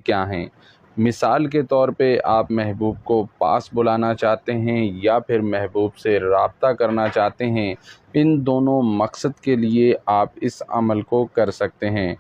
کیا ہیں۔ مثال کے طور پہ آپ محبوب کو پاس بلانا چاہتے ہیں یا پھر محبوب سے رابطہ کرنا چاہتے ہیں، ان دونوں مقصد کے لیے آپ اس عمل کو کر سکتے ہیں۔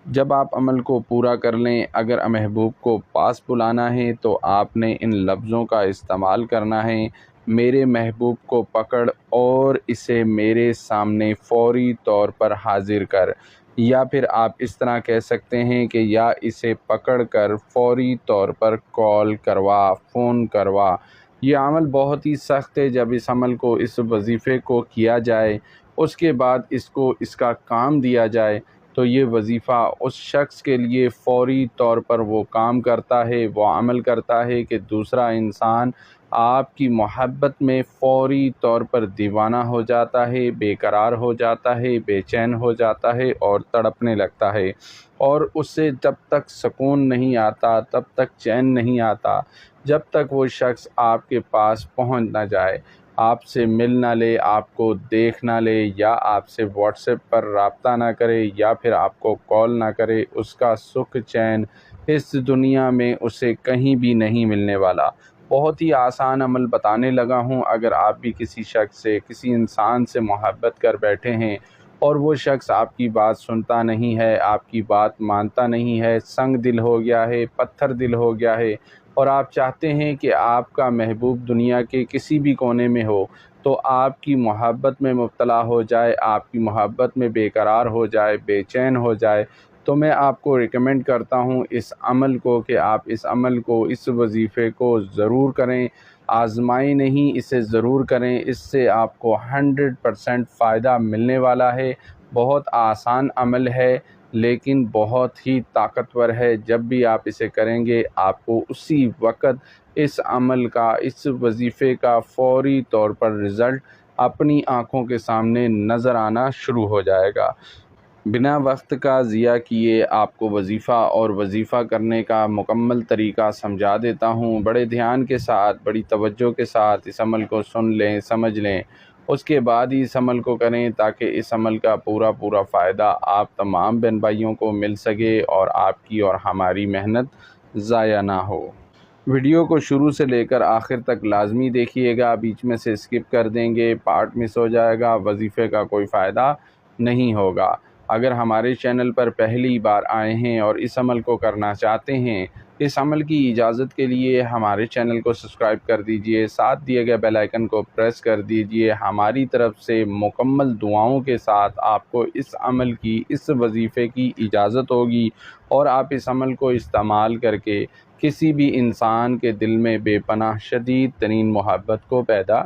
جب آپ عمل کو پورا کر لیں، اگر محبوب کو پاس بلانا ہے تو آپ نے ان لفظوں کا استعمال کرنا ہے: میرے محبوب کو پکڑ اور اسے میرے سامنے فوری طور پر حاضر کر، یا پھر آپ اس طرح کہہ سکتے ہیں کہ یا اسے پکڑ کر فوری طور پر کال کروا، فون کروا۔ یہ عمل بہت ہی سخت ہے۔ جب اس عمل کو، اس وظیفے کو کیا جائے، اس کے بعد اس کا کام دیا جائے تو یہ وظیفہ اس شخص کے لیے فوری طور پر وہ کام کرتا ہے، وہ عمل کرتا ہے کہ دوسرا انسان آپ کی محبت میں فوری طور پر دیوانہ ہو جاتا ہے، بے قرار ہو جاتا ہے، بے چین ہو جاتا ہے اور تڑپنے لگتا ہے، اور اسے جب تک سکون نہیں آتا، تب تک چین نہیں آتا جب تک وہ شخص آپ کے پاس پہنچ نہ جائے، آپ سے مل نہ لے، آپ کو دیکھ نہ لے، یا آپ سے واٹس ایپ پر رابطہ نہ کرے، یا پھر آپ کو کال نہ کرے۔ اس کا سکھ چین اس دنیا میں اسے کہیں بھی نہیں ملنے والا۔ بہت ہی آسان عمل بتانے لگا ہوں۔ اگر آپ بھی کسی شخص سے، کسی انسان سے محبت کر بیٹھے ہیں اور وہ شخص آپ کی بات سنتا نہیں ہے، آپ کی بات مانتا نہیں ہے، سنگ دل ہو گیا ہے، پتھر دل ہو گیا ہے، اور آپ چاہتے ہیں کہ آپ کا محبوب دنیا کے کسی بھی کونے میں ہو تو آپ کی محبت میں مبتلا ہو جائے، آپ کی محبت میں بے قرار ہو جائے، بے چین ہو جائے، تو میں آپ کو ریکمینڈ کرتا ہوں اس عمل کو، کہ آپ اس عمل کو، اس وظیفے کو ضرور کریں، آزمائیں نہیں، اسے ضرور کریں۔ اس سے آپ کو 100% فائدہ ملنے والا ہے۔ بہت آسان عمل ہے لیکن بہت ہی طاقتور ہے۔ جب بھی آپ اسے کریں گے، آپ کو اسی وقت اس عمل کا، اس وظیفے کا فوری طور پر رزلٹ اپنی آنکھوں کے سامنے نظر آنا شروع ہو جائے گا۔ بنا وقت کا ضیاع کیے آپ کو وظیفہ اور وظیفہ کرنے کا مکمل طریقہ سمجھا دیتا ہوں۔ بڑے دھیان کے ساتھ، بڑی توجہ کے ساتھ اس عمل کو سن لیں، سمجھ لیں، اس کے بعد ہی اس عمل کو کریں تاکہ اس عمل کا پورا فائدہ آپ تمام بہن بھائیوں کو مل سکے اور آپ کی اور ہماری محنت ضائع نہ ہو۔ ویڈیو کو شروع سے لے کر آخر تک لازمی دیکھیے گا، بیچ میں سے اسکپ کر دیں گے، پارٹ مس ہو جائے گا، وظیفے کا کوئی فائدہ نہیں ہوگا۔ اگر ہمارے چینل پر پہلی بار آئے ہیں اور اس عمل کو کرنا چاہتے ہیں، اس عمل کی اجازت کے لیے ہمارے چینل کو سبسکرائب کر دیجئے، ساتھ دیے گئے بیل آئیکن کو پریس کر دیجئے۔ ہماری طرف سے مکمل دعاؤں کے ساتھ آپ کو اس عمل کی، اس وظیفے کی اجازت ہوگی، اور آپ اس عمل کو استعمال کر کے کسی بھی انسان کے دل میں بے پناہ شدید ترین محبت کو پیدا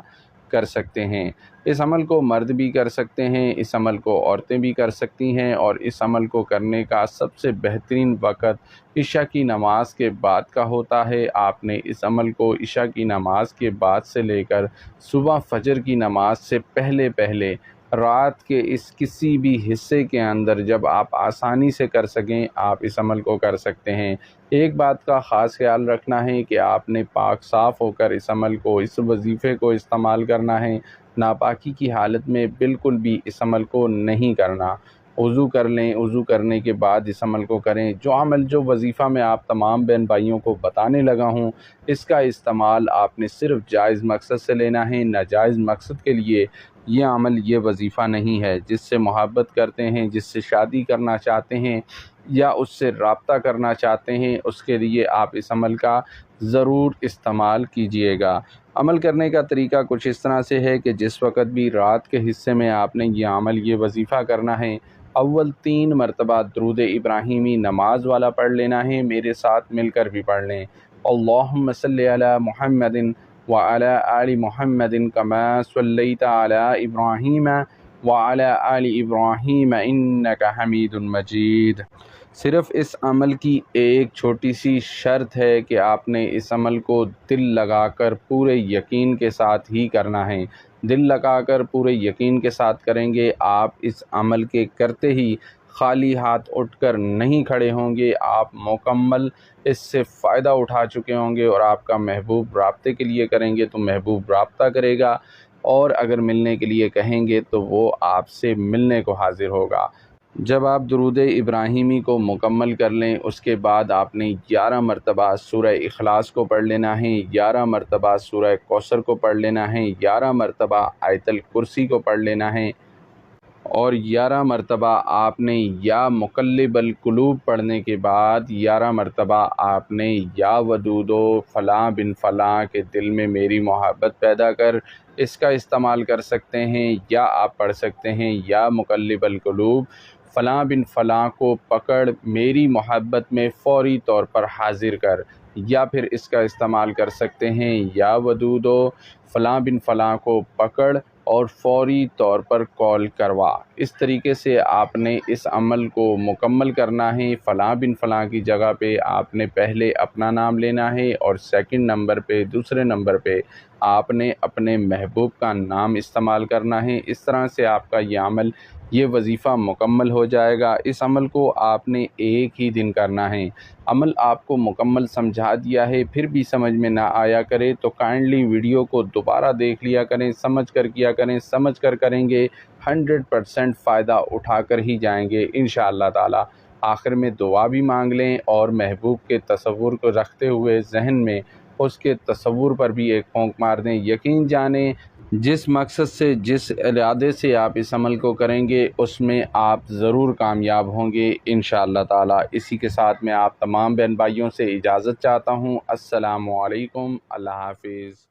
کر سکتے ہیں۔ اس عمل کو مرد بھی کر سکتے ہیں، اس عمل کو عورتیں بھی کر سکتی ہیں، اور اس عمل کو کرنے کا سب سے بہترین وقت عشاء کی نماز کے بعد کا ہوتا ہے۔ آپ نے اس عمل کو عشاء کی نماز کے بعد سے لے کر صبح فجر کی نماز سے پہلے رات کے اس کسی بھی حصے کے اندر جب آپ آسانی سے کر سکیں، آپ اس عمل کو کر سکتے ہیں۔ ایک بات کا خاص خیال رکھنا ہے کہ آپ نے پاک صاف ہو کر اس عمل کو، اس وظیفے کو استعمال کرنا ہے۔ ناپاکی کی حالت میں بالکل بھی اس عمل کو نہیں کرنا۔ وضو کر لیں، وضو کرنے کے بعد اس عمل کو کریں۔ جو وظیفہ میں آپ تمام بہن بھائیوں کو بتانے لگا ہوں، اس کا استعمال آپ نے صرف جائز مقصد سے لینا ہے، ناجائز مقصد کے لیے یہ عمل، یہ وظیفہ نہیں ہے۔ جس سے محبت کرتے ہیں، جس سے شادی کرنا چاہتے ہیں یا اس سے رابطہ کرنا چاہتے ہیں، اس کے لیے آپ اس عمل کا ضرور استعمال کیجئے گا۔ عمل کرنے کا طریقہ کچھ اس طرح سے ہے کہ جس وقت بھی رات کے حصے میں آپ نے یہ عمل، یہ وظیفہ کرنا ہے، اول 3 مرتبہ درود ابراہیمی نماز والا پڑھ لینا ہے۔ میرے ساتھ مل کر بھی پڑھ لیں: اللہم صلی علی محمد وعلی آل محمد کما صلیت علی ابراہیم وعلی آل ابراہیم انک حمید مجید۔ صرف اس عمل کی ایک چھوٹی سی شرط ہے کہ آپ نے اس عمل کو دل لگا کر پورے یقین کے ساتھ ہی کرنا ہے۔ دل لگا کر پورے یقین کے ساتھ کریں گے۔ آپ اس عمل کے کرتے ہی خالی ہاتھ اٹھ کر نہیں کھڑے ہوں گے، آپ مکمل اس سے فائدہ اٹھا چکے ہوں گے، اور آپ کا محبوب رابطے کے لیے کریں گے تو محبوب رابطہ کرے گا، اور اگر ملنے کے لیے کہیں گے تو وہ آپ سے ملنے کو حاضر ہوگا۔ جب آپ درود ابراہیمی کو مکمل کر لیں اس کے بعد آپ نے 11 مرتبہ سورہ اخلاص کو پڑھ لینا ہے، 11 مرتبہ سورہ کوثر کو پڑھ لینا ہے، 11 مرتبہ آیت الکرسی کو پڑھ لینا ہے، اور 11 مرتبہ آپ نے یا مقلب القلوب پڑھنے کے بعد 11 مرتبہ آپ نے یا ودودو فلاں بن فلاں کے دل میں میری محبت پیدا کر، اس کا استعمال کر سکتے ہیں، یا آپ پڑھ سکتے ہیں یا مقلب القلوب فلاں بن فلاں کو پکڑ میری محبت میں فوری طور پر حاضر کر، یا پھر اس کا استعمال کر سکتے ہیں یا ودودو فلاں بن فلاں کو پکڑ اور فوری طور پر کال کروا۔ اس طریقے سے آپ نے اس عمل کو مکمل کرنا ہے۔ فلاں بن فلاں کی جگہ پہ آپ نے پہلے اپنا نام لینا ہے، اور سیکنڈ نمبر پہ، دوسرے نمبر پہ آپ نے اپنے محبوب کا نام استعمال کرنا ہے۔ اس طرح سے آپ کا یہ عمل، یہ وظیفہ مکمل ہو جائے گا۔ اس عمل کو آپ نے ایک ہی دن کرنا ہے۔ عمل آپ کو مکمل سمجھا دیا ہے، پھر بھی سمجھ میں نہ آیا کرے تو کائنڈلی ویڈیو کو دوبارہ دیکھ لیا کریں، سمجھ کر کیا کریں، سمجھ کر کریں گے 100% فائدہ اٹھا کر ہی جائیں گے انشاءاللہ تعالی۔ آخر میں دعا بھی مانگ لیں، اور محبوب کے تصور کو رکھتے ہوئے ذہن میں اس کے تصور پر بھی ایک پھونک مار دیں۔ یقین جانیں جس مقصد سے، جس ارادے سے آپ اس عمل کو کریں گے اس میں آپ ضرور کامیاب ہوں گے انشاءاللہ تعالی۔ اسی کے ساتھ میں آپ تمام بہن بھائیوں سے اجازت چاہتا ہوں۔ السلام علیکم، اللہ حافظ۔